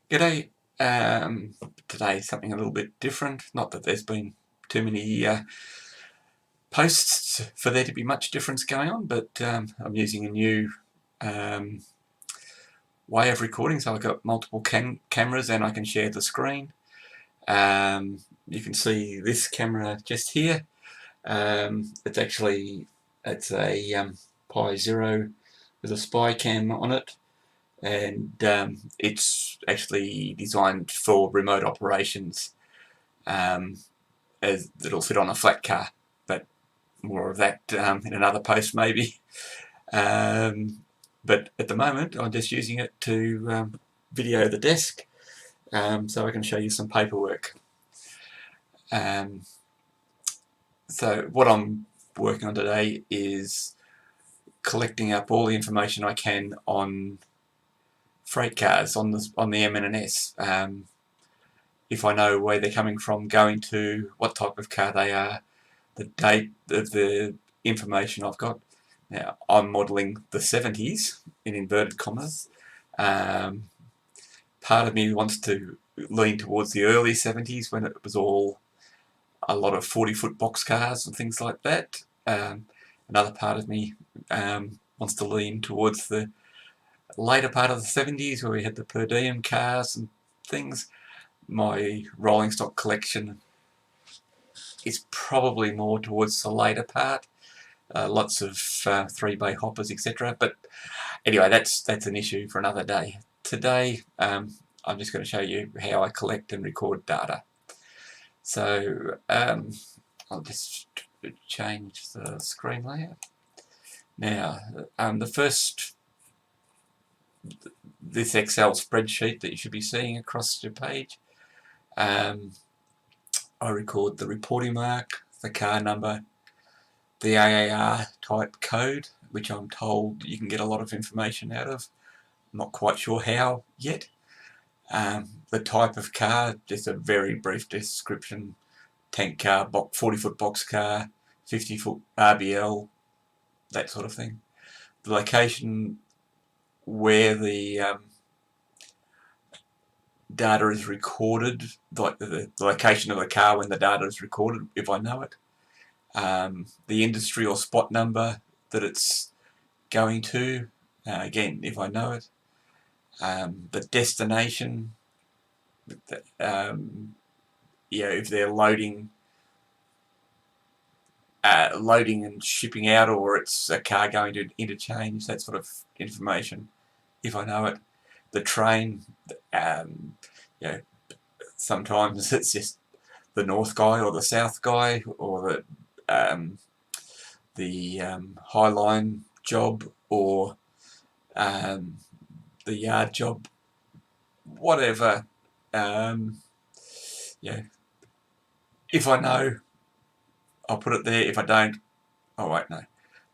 G'day. Today something a little bit different. Not that there's been too many posts for there to be much difference going on, but I'm using a new um, way of recording. So I've got multiple cameras and I can share the screen. You can see this camera just here. It's a Pi Zero with a spy cam on it, and it's actually designed for remote operations, as it'll fit on a flat car, but more of that in another post maybe. Um, but at the moment I'm just using it to video the desk, so I can show you some paperwork. Um, so what I'm working on today is collecting up all the information I can on freight cars on the MN&S. If I know where they're coming from, going to, what type of car they are, the date of the information I've got. Now, I'm modelling the 70s, in inverted commas. Um, Part of me wants to lean towards the early 70s when it was all a lot of 40-foot box cars and things like that. Another part of me wants to lean towards the later part of the 70s where we had the per diem cars and things. My rolling stock collection is probably more towards the later part. Lots of 3-bay hoppers, etc. But anyway, that's an issue for another day. Today, I'm just going to show you how I collect and record data. So I'll just change the screen layout. Now, this Excel spreadsheet that you should be seeing across your page, I record the reporting mark, the car number, the AAR type code, which I'm told you can get a lot of information out of. I'm not quite sure how yet. The type of car, just a very brief description: tank car, 40-foot box car, 50-foot RBL, that sort of thing. The location where the data is recorded, like the location of the car when the data is recorded, if I know it. The industry or spot number that it's going to, again, if I know it. The destination, if they're loading and shipping out, or it's a car going to interchange, that sort of information, if I know it. The train, sometimes it's just the north guy or the south guy, or the Highline job, or the yard job, whatever. If I know, I'll put it there. If I don't, oh wait, no.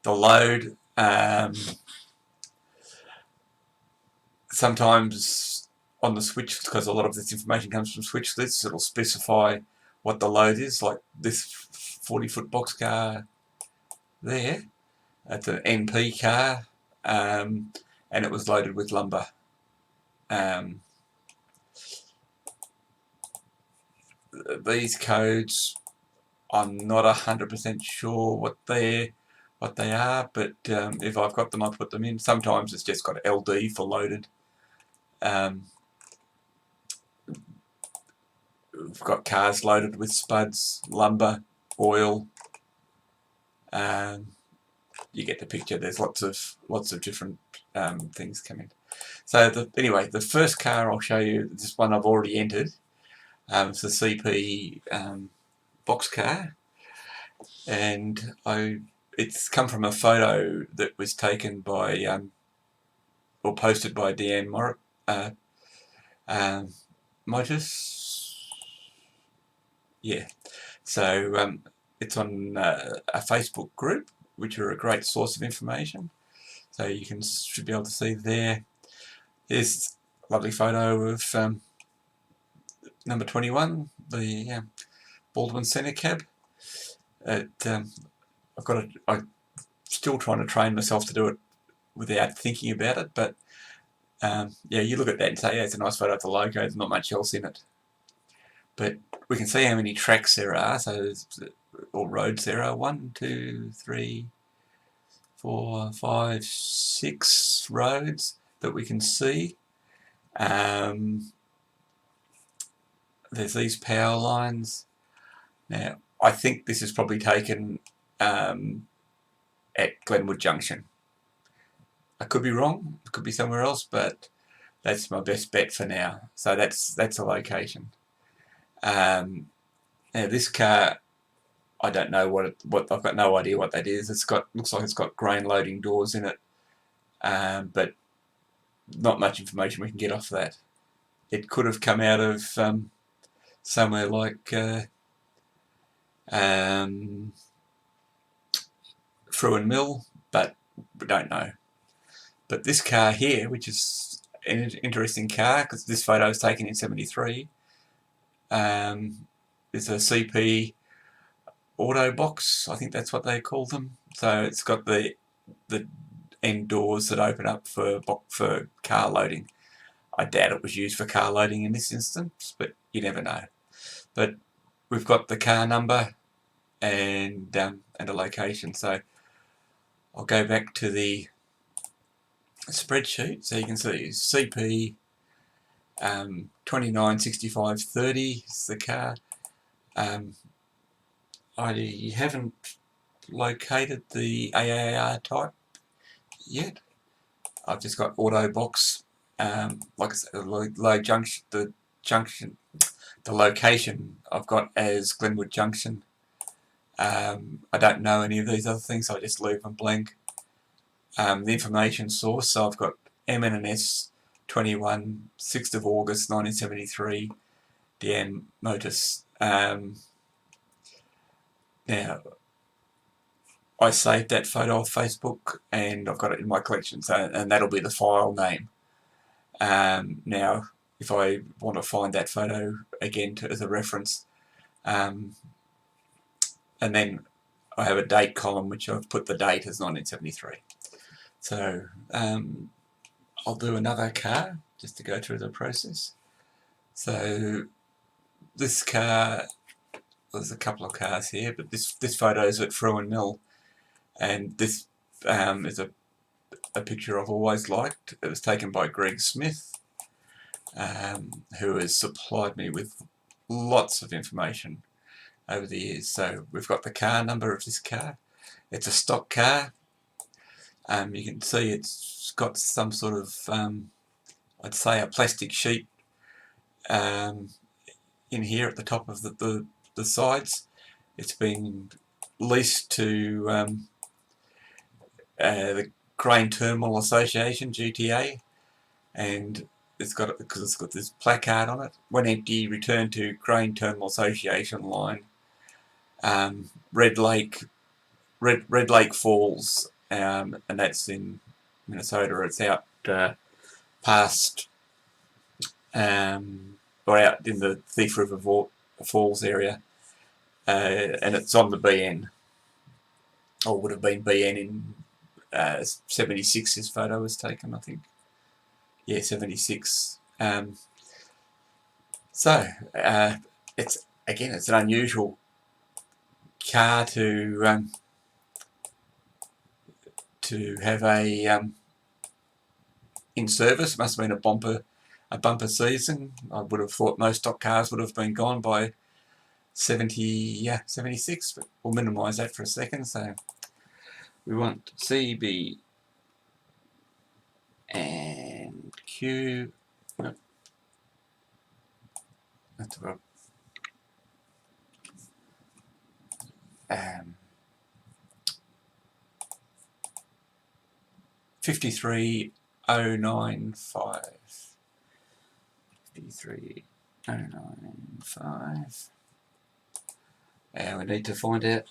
The load, sometimes on the switch, because a lot of this information comes from switch lists, it'll specify what the load is, like this 40-foot box car there. That's an NP car, and it was loaded with lumber. These codes, I'm not 100% sure what they are, but if I've got them, I put them in. Sometimes it's just got LD for loaded. We've got cars loaded with spuds, lumber, oil. You get the picture. There's lots of different things coming. So anyway, the first car I'll show you, this one I've already entered. It's a CP box car, and it's come from a photo that was taken by or posted by Deanne Motors. Yeah, so it's on a Facebook group, which are a great source of information. So you should be able to see there. Here's a lovely photo of number 21, the Baldwin Centre cab. I'm still trying to train myself to do it without thinking about it, but Yeah, you look at that and say, yeah, it's a nice photo of the logo, there's not much else in it. But we can see how many tracks there are, or roads there are. 1, 2, 3, 4, 5, 6 roads that we can see. There's these power lines. Now, I think this is probably taken at Glenwood Junction. I could be wrong, it could be somewhere else, but that's my best bet for now. So that's a location. Now this car, I don't know what I've got no idea what that is. Looks like it's got grain loading doors in it, but not much information we can get off that. It could have come out of somewhere like Fruin Mill, but we don't know. But this car here, which is an interesting car because this photo was taken in '73, is a CP auto box. I think that's what they call them. So it's got the end doors that open up for car loading. I doubt it was used for car loading in this instance, but you never know. But we've got the car number and a location. So I'll go back to the spreadsheet so you can see CP 296530 is the car. I haven't located the AAR type yet. I've just got auto box. Like I said, the location I've got as Glenwood Junction. I don't know any of these other things, so I just leave them blank. The information source, so I've got MN&S 21, 6th of August 1973, DM Motus. Now, I saved that photo off Facebook and I've got it in my collection, and that'll be the file name. Now, if I want to find that photo again as a reference, and then I have a date column which I've put the date as 1973. So I'll do another car just to go through the process. So this car, there's a couple of cars here, but this photo is at Fruin Mill, and this is a picture I've always liked. It was taken by Greg Smith, who has supplied me with lots of information over the years. So we've got the car number of this car. It's a stock car. You can see it's got some sort of, I'd say, a plastic sheet in here at the top of the sides. It's been leased to the Grain Terminal Association, GTA, and it's got this placard on it. When empty, return to Grain Terminal Association line, Red Lake Falls, and that's in Minnesota. It's out past or out in the Thief River Falls area, and it's on the BN, or would have been BN in 76. His photo was taken, I think. Yeah, 76. So it's an unusual car to have a in service. It must have been a bumper season. I would have thought most stock cars would have been gone by 76, but we'll minimise that for a second. So we want CB and Q. No, that's what 53095. 53095. And we need to find out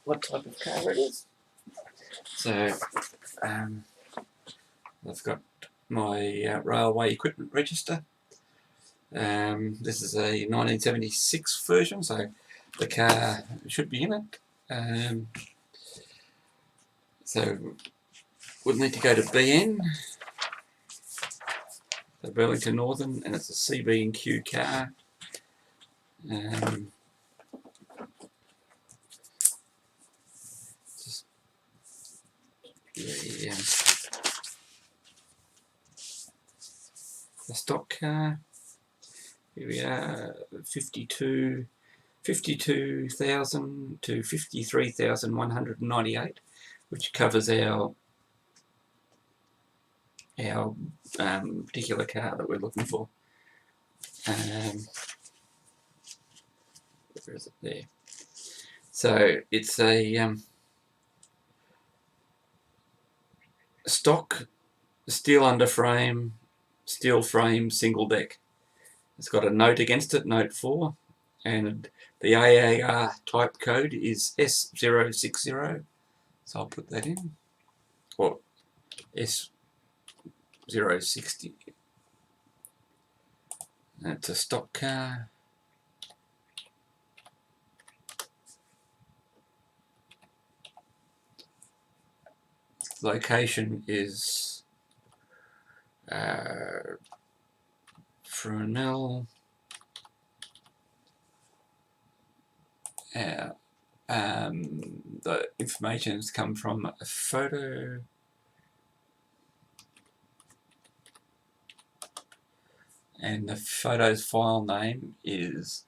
what type of car it is. So I've got my railway equipment register. This is a 1976 version, so the car should be in it. So we'll need to go to BN. So Burlington Northern, and it's a CB&Q car. The stock car. Here we are, 52,000 to 53,198, which covers our particular car that we're looking for. Where is it there? So it's a stock steel underframe, steel frame, single deck. It's got a note against it, note 4, and the AAR type code is S060. So I'll put that in, or S060. That's a stock car. Location is Fresnel. The information has come from a photo. And the photo's file name is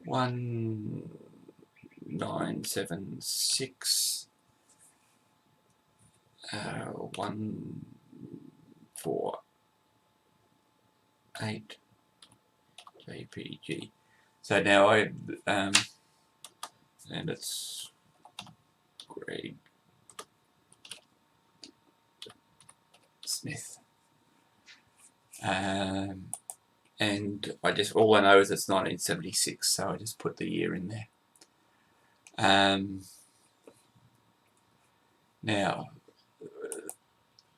1976 148 JPG. So now and it's Greg Smith. And all I know is it's 1976, so I just put the year in there. Now,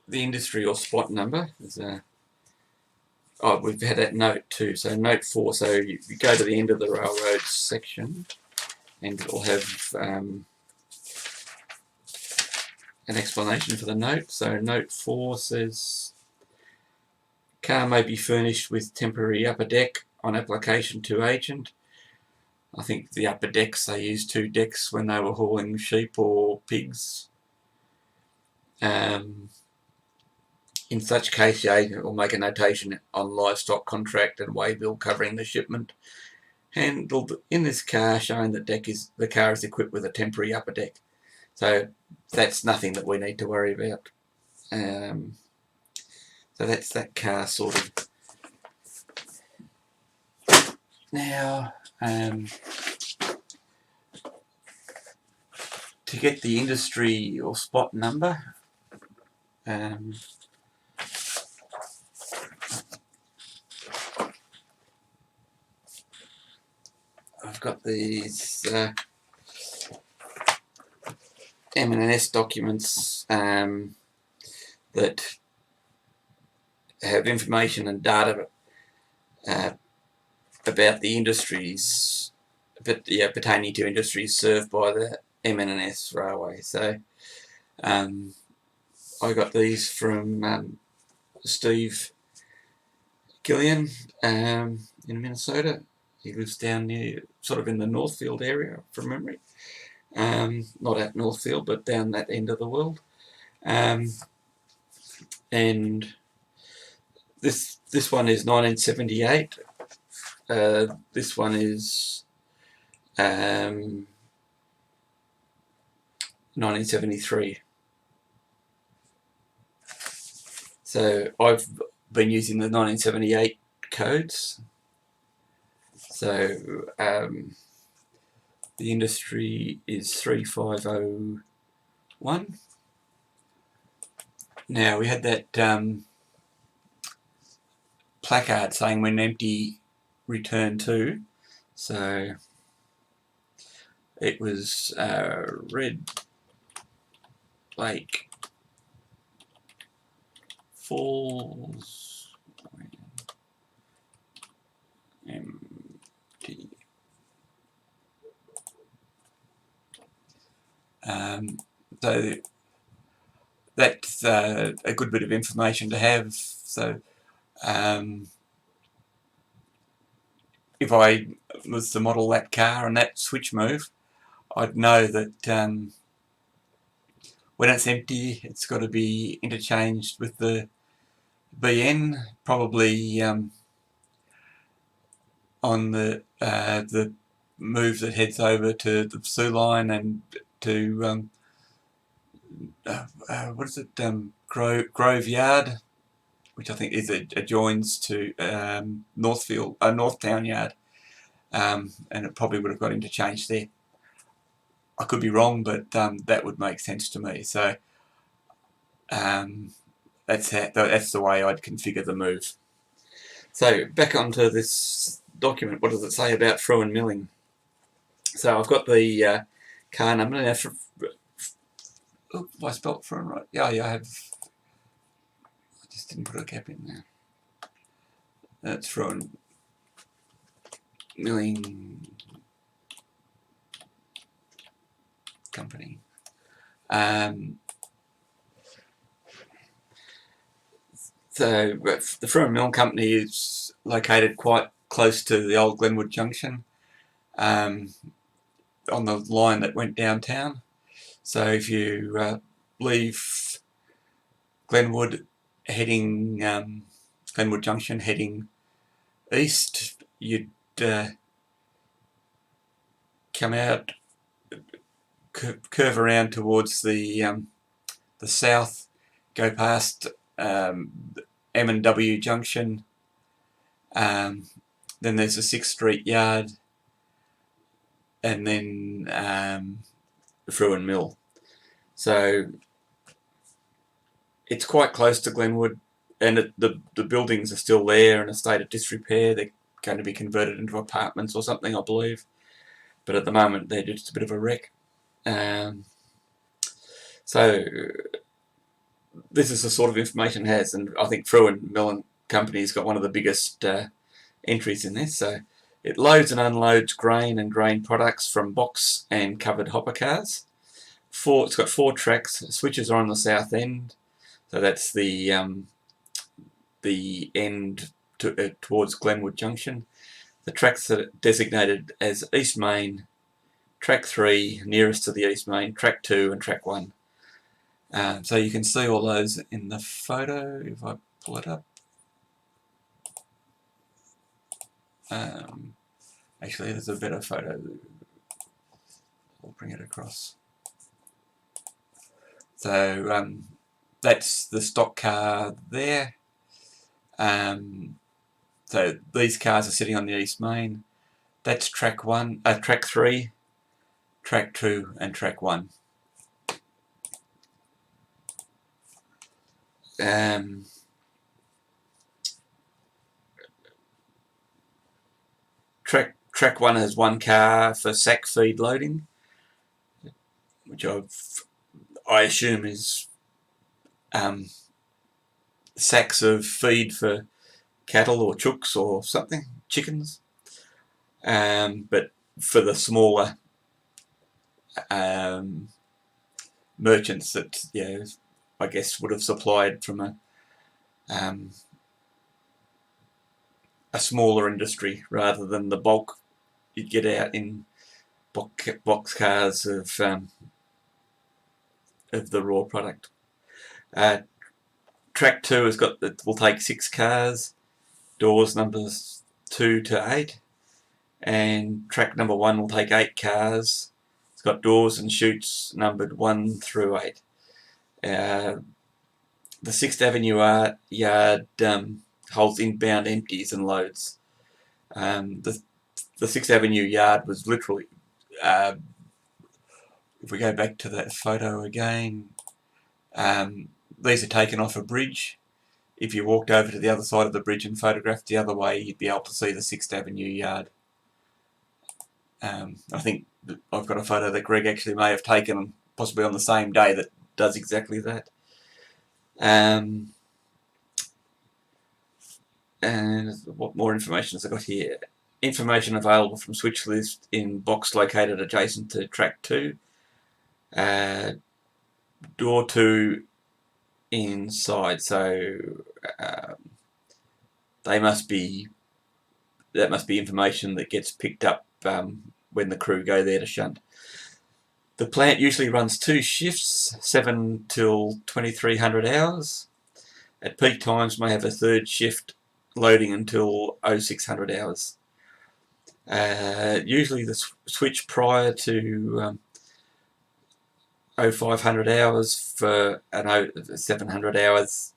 the industry or spot number is we've had that note too. So note 4. So you go to the end of the railroads section, and it'll have an explanation for the note. So note 4 says, car may be furnished with temporary upper deck on application to agent. I think the upper decks, they used 2 decks when they were hauling sheep or pigs. In such case, the agent will make a notation on livestock contract and way bill covering the shipment handled in this car, showing that the car is equipped with a temporary upper deck. So that's nothing that we need to worry about. So that's that car sorted. Now, to get the industry or spot number, I've got these MN&S documents that have information and data about the industries, pertaining to industries served by the MN&S railway. So I got these from Steve Gillian in Minnesota. He lives down near, sort of in the Northfield area, from memory. Not at Northfield, but down that end of the world. And this one is 1978. This one is 1973. So I've been using the 1978 codes. So the industry is 3501. Now we had that placard saying when empty, return to. So it was Red Lake Falls empty. So that's a good bit of information to have. So If I was to model that car and that switch move, I'd know that when it's empty, it's got to be interchanged with the BN, probably on the move that heads over to the Soo line and to what is it, Grove Yard, which I think is adjoins to Northtown Yard, and it probably would have got interchanged there. I could be wrong, but that would make sense to me. So that's the way I'd configure the move. So back onto this document, what does it say about through and milling? So I've got the car number. Now, have I spelt through and right? Yeah, I have. I just didn't put a cap in there. That's through and milling company. So the Through and Mill Company is located quite close to the old Glenwood Junction, on the line that went downtown. So if you leave Glenwood heading Glenwood Junction heading east, you'd come out, curve around towards the south, go past M&W Junction, then there's a 6th Street Yard, and then Through and Mill. So it's quite close to Glenwood, and the buildings are still there in a state of disrepair. They're going to be converted into apartments or something, I believe, but at the moment they're just a bit of a wreck. So this is the sort of information it has, and I think Through and Mill Company's got one of the biggest entries in this. So it loads and unloads grain and grain products from box and covered hopper cars. It's got 4 tracks. Switches are on the south end, so that's the end towards Glenwood Junction. The tracks are designated as East Main, Track 3 nearest to the East Main, Track 2 and Track 1. So you can see all those in the photo if I pull it up. Actually, there's a better photo. I'll bring it across. So that's the stock car there. So these cars are sitting on the East Main. That's Track 3, Track 2 and Track 1. Track 1 has 1 car for sack feed loading, which I assume is sacks of feed for cattle or chooks or something, chickens. But for the smaller merchants that I guess would have supplied from a smaller industry rather than the bulk you'd get out in box cars of the raw product. Track 2 will take 6 cars, doors numbers 2 to 8, and track number 1 will take 8 cars. It's got doors and chutes numbered 1 through 8. The 6th Avenue yard holds inbound empties and loads. The 6th Avenue yard was literally, if we go back to that photo again, these are taken off a bridge. If you walked over to the other side of the bridge and photographed the other way, you'd be able to see the 6th Avenue yard. I think I've got a photo that Greg actually may have taken possibly on the same day that does exactly that. And what more information has I got here? Information available from switch list in box located adjacent to track 2. Door 2 inside, so that must be information that gets picked up when the crew go there to shunt. The plant usually runs 2 shifts, 7 till 2300 hours. At peak times may have a 3rd shift loading until 0600 hours. Usually the switch prior to 0500 hours for an 700 hours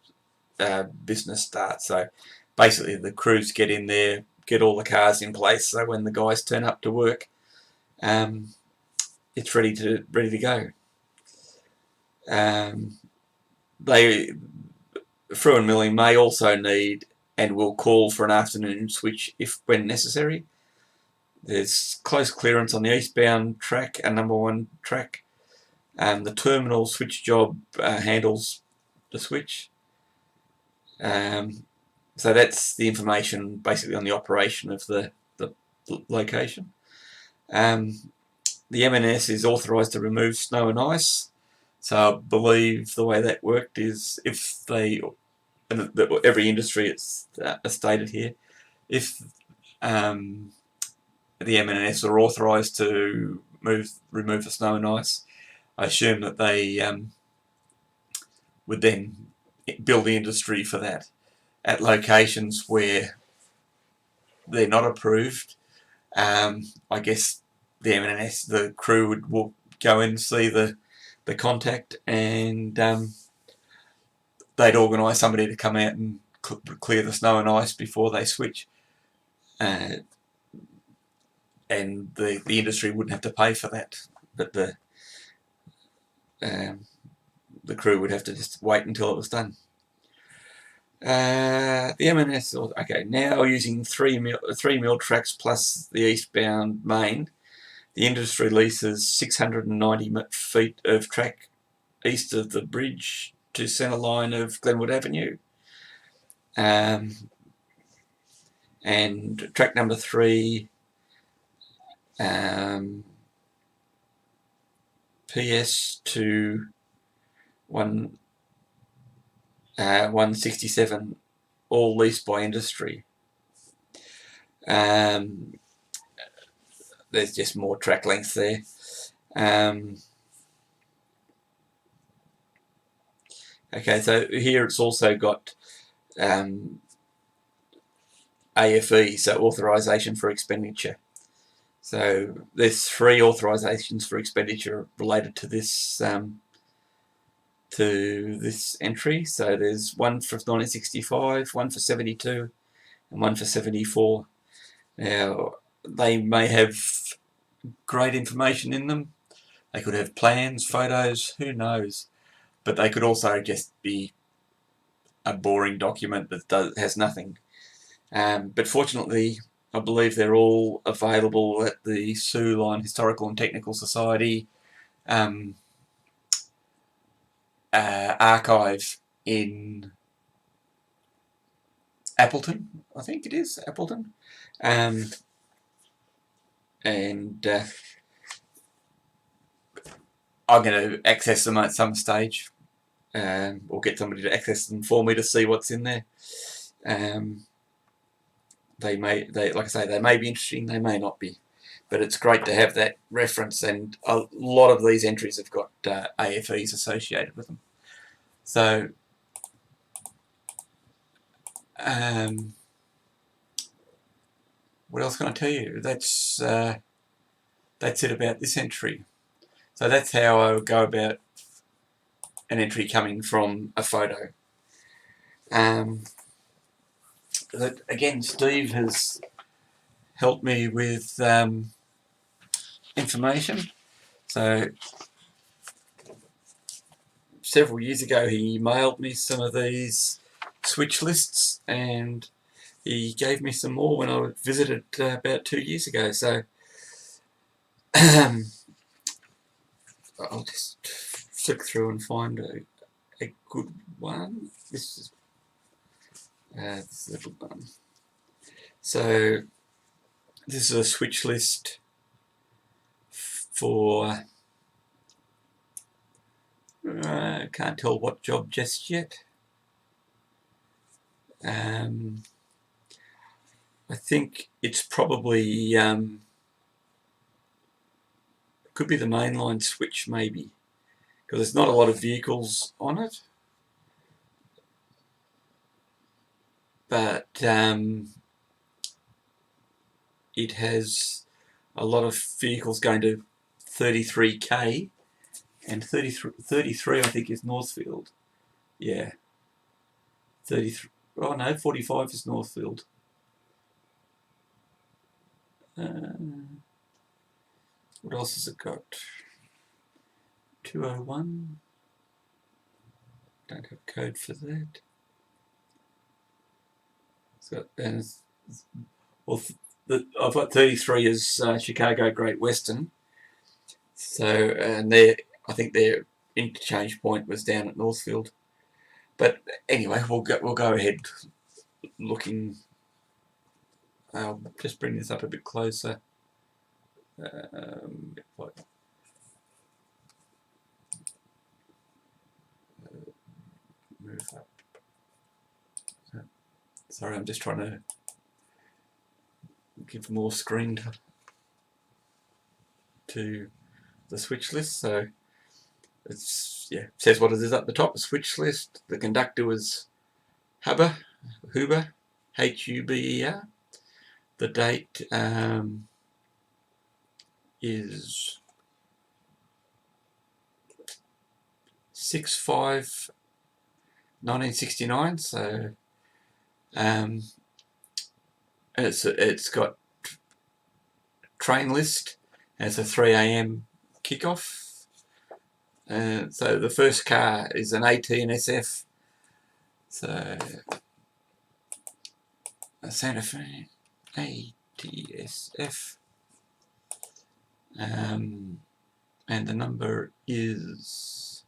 business start. So basically the crews get in there, get all the cars in place, so when the guys turn up to work, it's ready to go. Through and milling may also need and will call for an afternoon switch if when necessary. There's close clearance on the eastbound track and number 1 track. The terminal switch job handles the switch. So that's the information basically on the operation of the location. The MN&S is authorised to remove snow and ice. So I believe the way that worked is if they, and every industry it's stated here, if the MN&S are authorised to remove the snow and ice, I assume that they would then build the industry for that. At locations where they're not approved, I guess the M&S, the crew would go in and see the contact, and they'd organise somebody to come out and clear the snow and ice before they switch, and the industry wouldn't have to pay for that, but the crew would have to just wait until it was done. The M&S, okay, now using 3 mil tracks plus the eastbound main, the industry leases 690 feet of track east of the bridge to centre line of Glenwood Avenue. And track number 3, PS to 167, all leased by industry. There's just more track length there. Okay, so here it's also got AFE, so authorisation for expenditure. So there's 3 authorisations for expenditure related to this entry. So there's one for 1965, one for 72, and one for 74. Now they may have great information in them. They could have plans, photos, who knows? But they could also just be a boring document that has nothing. But fortunately, I believe they're all available at the Soo Line Historical and Technical Society archive in Appleton, I think it is, Appleton. And I'm going to access them at some stage, or get somebody to access them for me to see what's in there. They like I say, they may be interesting, they may not be, but it's great to have that reference, and a lot of these entries have got AFEs associated with them. So what else can I tell you? That's it about this entry. So that's how I would go about an entry coming from a photo. Again, Steve has helped me with information. So several years ago he mailed me some of these switch lists, and he gave me some more when I visited about 2 years ago. So I'll just flick through and find a good one. This is a good one. So this is a switch list for can't tell what job just yet. I think it's probably could be the mainline switch maybe, because there's not a lot of vehicles on it. But it has a lot of vehicles going to 33k, and 33 I think is Northfield. Yeah, 33. Oh no, 45 is Northfield. What else has it got? 201. Don't have code for that. It's got, well, I've got 33 as Chicago Great Western. So, and I think their interchange point was down at Northfield. But anyway, we'll go ahead looking. I'll just bring this up a bit closer. Move up. Sorry, I'm just trying to give more screen to the switch list. So it's, yeah, it says what it is up the top, the switch list. The conductor was Huber, Huber. The date is 6/5/1969. So it's got train list as a 3 a.m. kickoff. So the first car is an AT&SF. So a Santa Fe ATSF. And the number is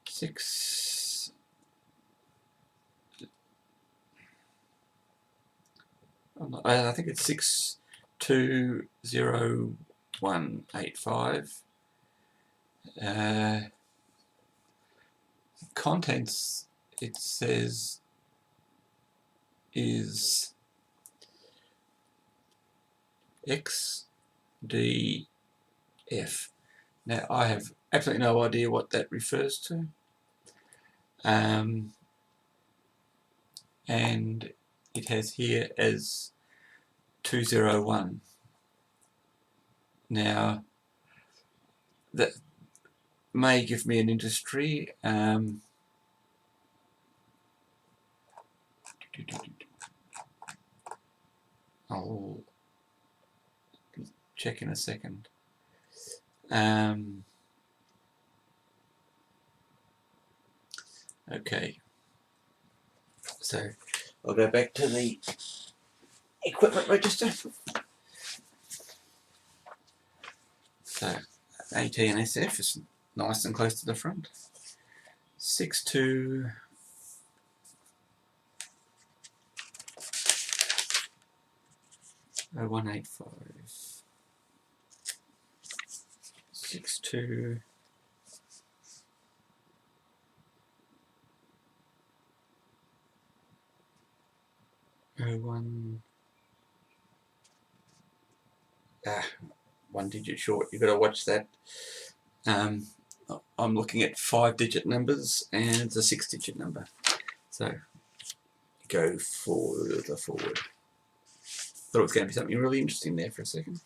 6. I think it's 620185. Contents, it says, is XDF. Now, I have absolutely no idea what that refers to. And it has here as 201. Now, that may give me an industry. I'll check in a second. Okay, so I'll go back to the equipment register. So AT&SF is nice and close to the front. 620185. 6201. One digit short. You've got to watch that. I'm looking at 5-digit numbers and it's a 6-digit number. So go forward. Thought it was going to be something really interesting there for a second.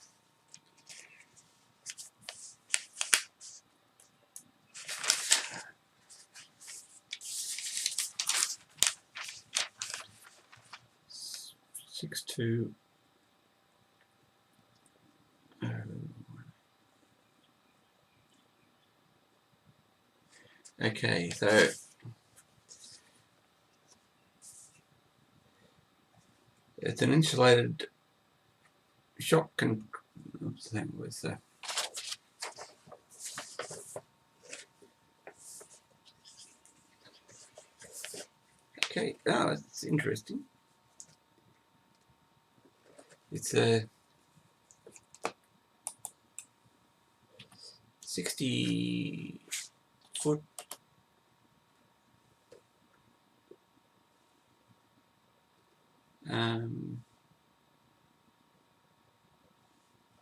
Okay, so it's an insulated shock thing with okay, that's interesting. It's a 60-foot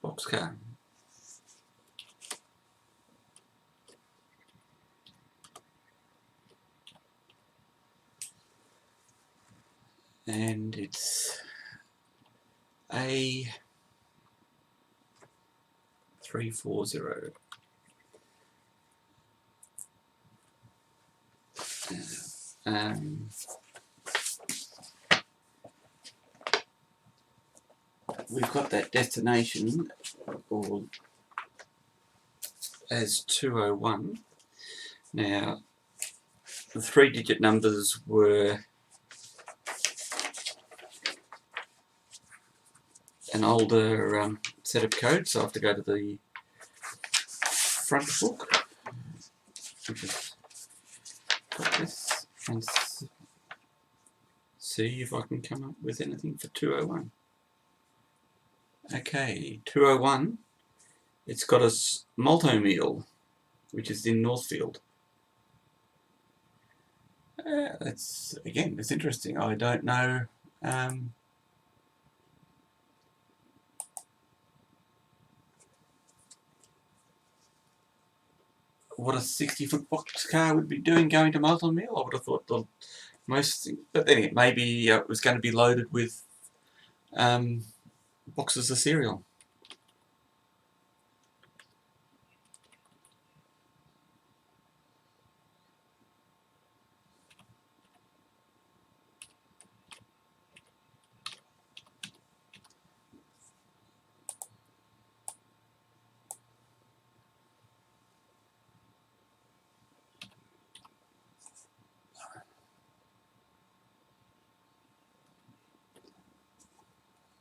boxcar. And it's A340. We've got that destination or as 201. Now, the 3-digit numbers were an older set of codes, so I have to go to the front book, which is got this, and see if I can come up with anything for 201. Okay, 201, it's got a multi-meal, which is in Northfield. That's, again, it's interesting. I don't know what a 60-foot box car would be doing going to multi-meal. I would have thought the most, but anyway, maybe it was going to be loaded with boxes of cereal.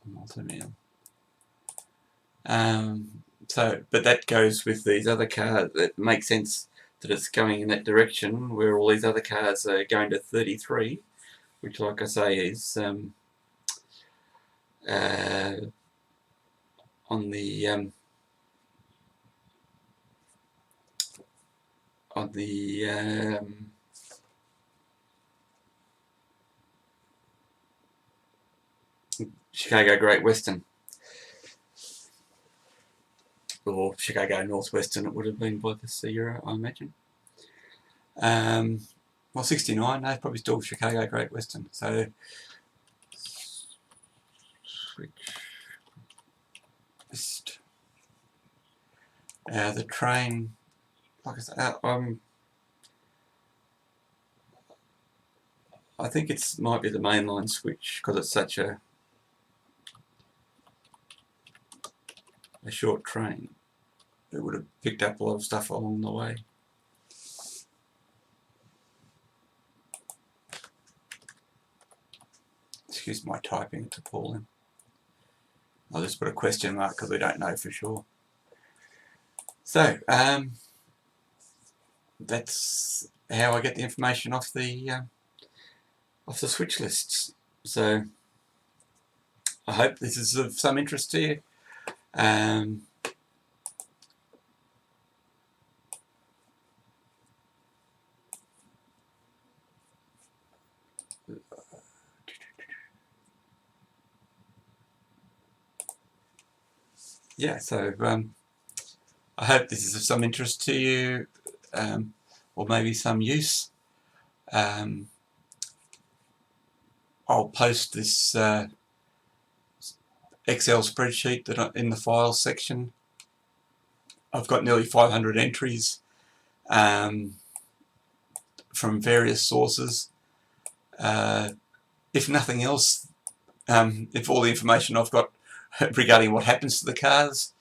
Multi-meal. But that goes with these other cars. It makes sense that it's going in that direction, where all these other cars are going to 33, which, like I say, is on the Chicago Great Western, or Chicago Northwestern it would have been by this era, I imagine. Well, 69, no, probably still Chicago Great Western. So, switch. The train, like I said, I think it might be the mainline switch because it's such a short train. It would have picked up a lot of stuff along the way. Excuse my typing, it's appalling. I'll just put a question mark because we don't know for sure. So, that's how I get the information off the switch lists. So, I hope this is of some interest to you. Yeah, so I hope this is of some interest to you, or maybe some use. I'll post this Excel spreadsheet that in the files section. I've got nearly 500 entries from various sources. If nothing else, if all the information I've got regarding what happens to the cars,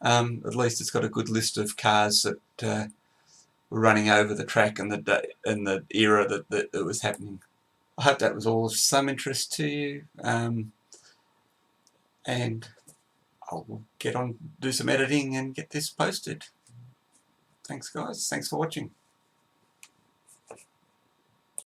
at least it's got a good list of cars that were running over the track and the era that was happening. I hope that was all of some interest to you, and I'll get on, do some editing and get this posted. Thanks guys, thanks for watching.